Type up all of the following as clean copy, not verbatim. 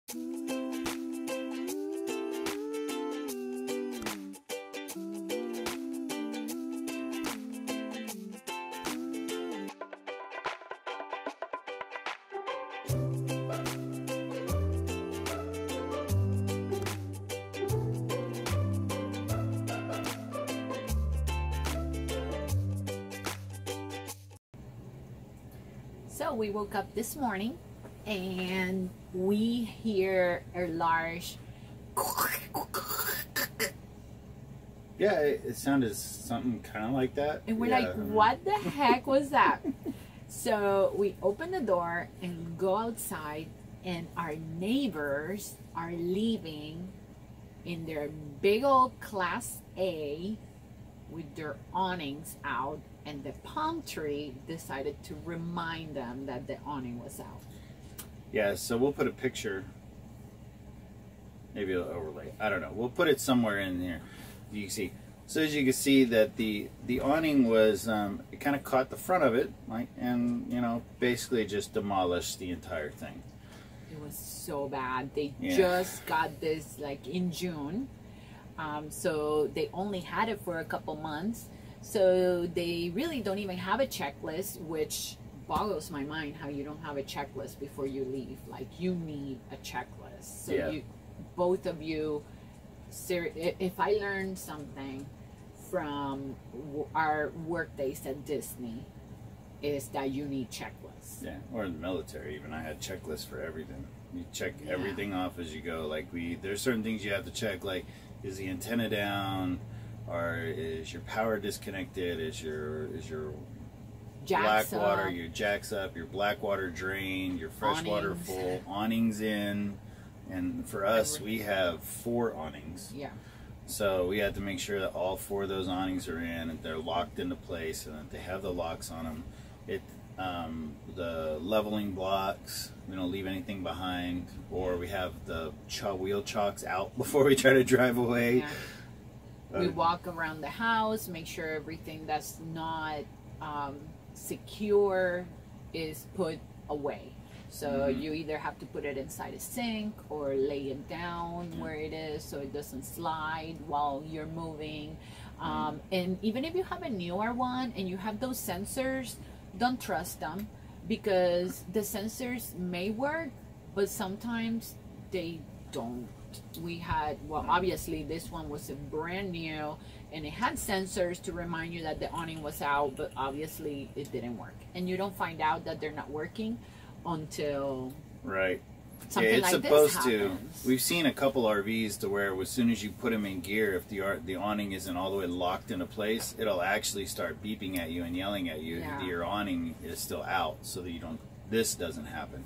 So we woke up this morning and we hear a large yeah, it sounded something kind of like that. and we're like, what the heck was that? So we open the door and go outside, and our neighbors are leaving in their big old Class A with their awnings out, and the palm tree decided to remind them that the awning was out. Yeah, so we'll put a picture, maybe an overlay, I don't know, we'll put it somewhere in here. You can see, so as you can see that the awning was it kind of caught the front of it, like, and you know, basically just demolished the entire thing. It was so bad. They Yeah. just got this like in June, so they only had it for a couple months, so they really don't even have a checklist, which boggles my mind how you don't have a checklist before you leave. Like, you need a checklist. So Yeah. you, both of you, if I learned something from our work days at Disney, is that you need checklists. Yeah, or in the military even, I had checklists for everything. You check Yeah. everything off as you go. Like, there's certain things you have to check, like, is the antenna down, or is your power disconnected, is your Jacks black water, up. your jacks up, your black water drained, your fresh water Awnings. full, awnings in. And for us, we have 4 awnings. Yeah. So we had to make sure that all 4 of those awnings are in, and they're locked into place, and that they have the locks on them. The leveling blocks, we don't leave anything behind, or we have the wheel chocks out before we try to drive away. Yeah. We walk around the house, make sure everything that's not secure is put away. So you either have to put it inside a sink or lay it down where it is so it doesn't slide while you're moving. And even if you have a newer one and you have those sensors, don't trust them, because the sensors may work, but sometimes they don't. We had, well, obviously this one was a brand new and it had sensors to remind you that the awning was out, but obviously it didn't work. And you don't find out that they're not working until Right. something it's like supposed this to. happens. We've seen a couple RVs to where as soon as you put them in gear, if the awning isn't all the way locked into place, it'll actually start beeping at you and yelling at you that your awning is still out, so that this doesn't happen.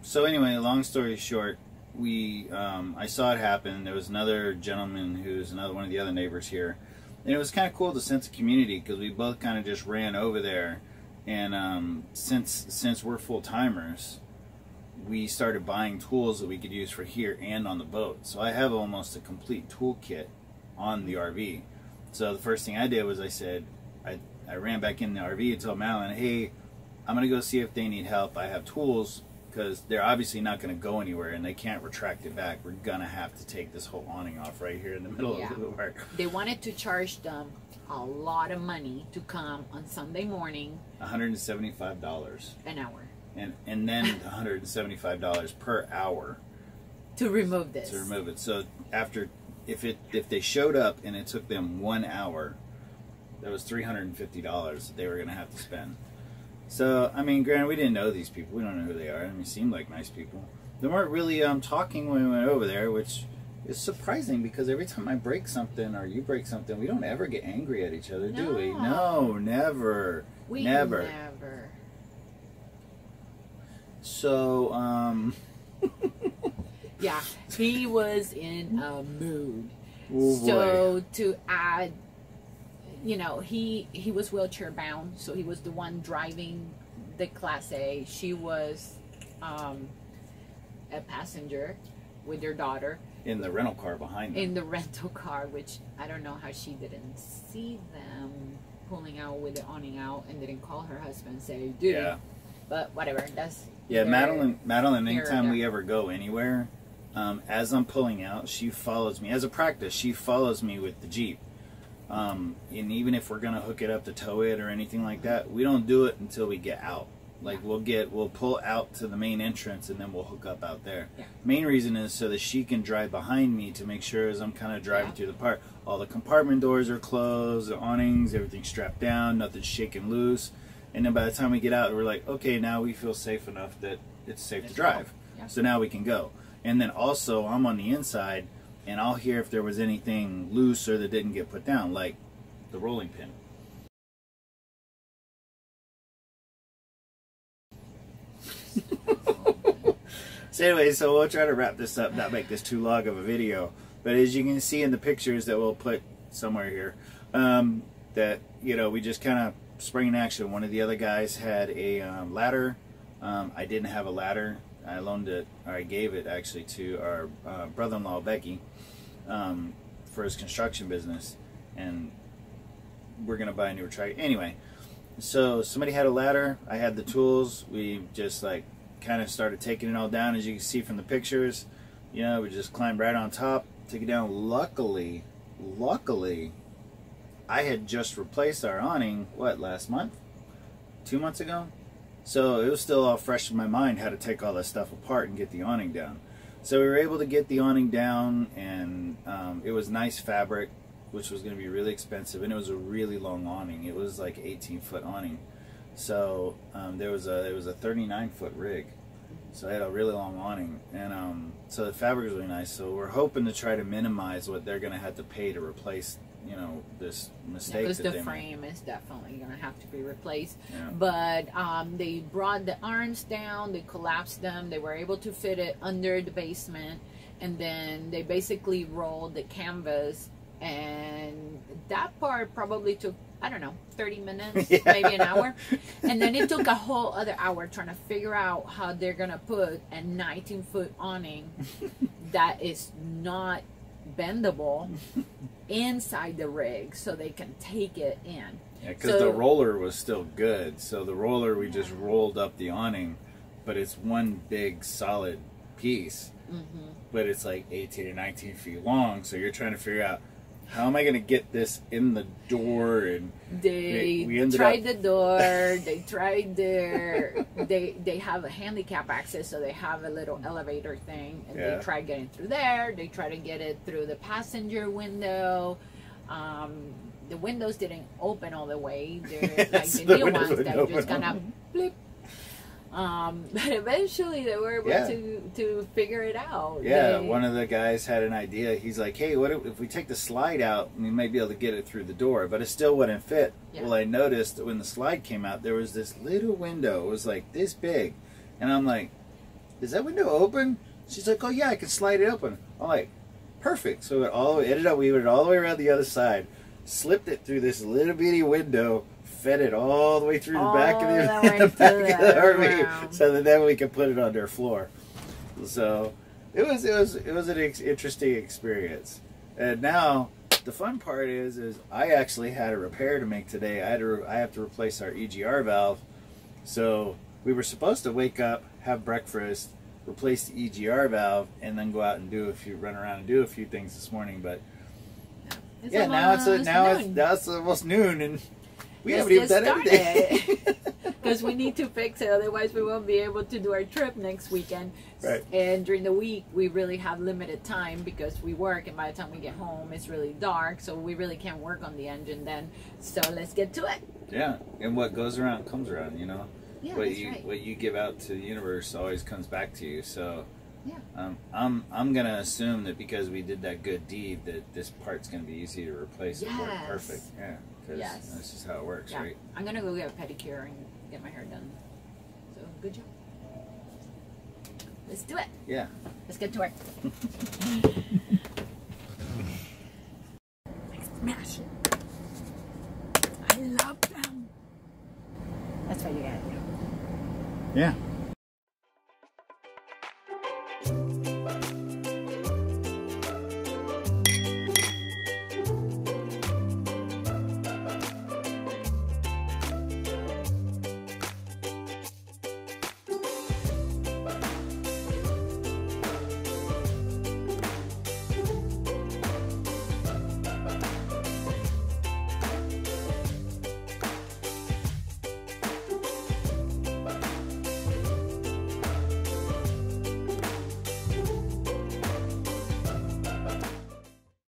So anyway, long story short, I saw it happen. There was another gentleman who's another one of the other neighbors here, and it was kind of cool, the sense of community, because we both kind of just ran over there. And since we're full-timers, we started buying tools that we could use for here and on the boat. So I have almost a complete toolkit on the RV. So the first thing I did was I ran back in the RV and told Madeline, hey, I'm going to go see if they need help. I have tools, because they're obviously not going to go anywhere and they can't retract it back. We're going to have to take this whole awning off right here in the middle of the work. They wanted to charge them a lot of money to come on Sunday morning. $175 an hour. And then $175 per hour to remove this. To remove it. So if they showed up and it took them 1 hour, that was $350 that they were going to have to spend. So, I mean, granted, we didn't know these people. We don't know who they are. I mean, they seemed like nice people. They weren't really talking when we went over there, which is surprising, because every time I break something or you break something, we don't ever get angry at each other, do we? No, never. We never. So, yeah, he was in a mood. Oh, so boy. To add, you know, he was wheelchair bound, so he was the one driving the Class A. She was a passenger with their daughter. In the rental car behind them. In the rental car, which I don't know how she didn't see them pulling out with the awning out and didn't call her husband and say, dude. Yeah. But whatever, that's Yeah, Madeline, anytime there. we ever go anywhere, as I'm pulling out, she follows me. As a practice, she follows me with the Jeep. And even if we're going to hook it up to tow it or anything like that, we don't do it until we get out. Like we'll pull out to the main entrance and then we'll hook up out there. Yeah. Main reason is so that she can drive behind me to make sure as I'm kind of driving through the park, all the compartment doors are closed, the awnings, everything's strapped down, nothing's shaking loose. And then by the time we get out, we're like, okay, now we feel safe enough that it's safe to drive. Yeah. So now we can go. And then also I'm on the inside and I'll hear if there was anything loose or that didn't get put down, like the rolling pin. So anyway, so we'll try to wrap this up, not make this too long of a video. But as you can see in the pictures that we'll put somewhere here, that, you know, we just kind of spring in action. One of the other guys had a ladder. I didn't have a ladder. I loaned it, or I gave it actually to our brother-in-law, Becky, for his construction business. And we're going to buy a newer tractor. Anyway, so somebody had a ladder. I had the tools. We just like kind of started taking it all down, as you can see from the pictures. You know, we just climbed right on top, took it down. Luckily, I had just replaced our awning, what, last month? 2 months ago? So it was still all fresh in my mind how to take all this stuff apart and get the awning down. So we were able to get the awning down, and it was nice fabric, which was going to be really expensive, and it was a really long awning. It was like 18-foot awning. So it was a 39-foot rig, so I had a really long awning, and so the fabric was really nice. So we're hoping to try to minimize what they're going to have to pay to replace, you know, this mistake. Because that the they frame is definitely going to have to be replaced. Yeah. But they brought the arms down, they collapsed them, they were able to fit it under the basement, and then they basically rolled the canvas, and that part probably took, I don't know, 30 minutes, maybe an hour. And then it took a whole other hour trying to figure out how they're going to put a 19-foot awning that is not bendable inside the rig so they can take it in. Yeah, because the roller was still good. So the roller, we just rolled up the awning, but it's one big solid piece. But it's like 18 or 19 feet long, so you're trying to figure out, how am I going to get this in the door? And we tried the door. They tried they have a handicap access, so they have a little elevator thing, and they tried getting through there. They tried to get it through the passenger window. The windows didn't open all the way. They're like the new ones that just kind of blip. But eventually they were able to figure it out. Yeah, one of the guys had an idea. He's like, hey, what if we take the slide out, we might be able to get it through the door, but it still wouldn't fit. Yeah. Well, I noticed that when the slide came out, there was this little window. It was like this big. And I'm like, is that window open? She's like, oh yeah, I can slide it open. I'm like, perfect. So we went all the way around the other side, slipped it through this little bitty window, fed it all the way through the back of the RV, so that then we could put it on their floor. So it was an interesting experience. And now the fun part is I actually had a repair to make today. I have to replace our EGR valve. So we were supposed to wake up, have breakfast, replace the EGR valve, and then go out and run around and do a few things this morning. But now it's almost noon, and we haven't even done anything. Because we need to fix it, otherwise we won't be able to do our trip next weekend. Right. And during the week, we really have limited time because we work, and by the time we get home, it's really dark, so we really can't work on the engine then. So let's get to it. Yeah, and what goes around comes around, you know? Yeah, what you give out to the universe always comes back to you. So yeah. I'm gonna assume that because we did that good deed, that this part's gonna be easy to replace and work perfect. Yeah, because that's just how it works, right? I'm gonna go get a pedicure and get my hair done. So good job. Let's do it. Yeah. Let's get to work. Smash it. I love them. That's what you gotta do. Yeah.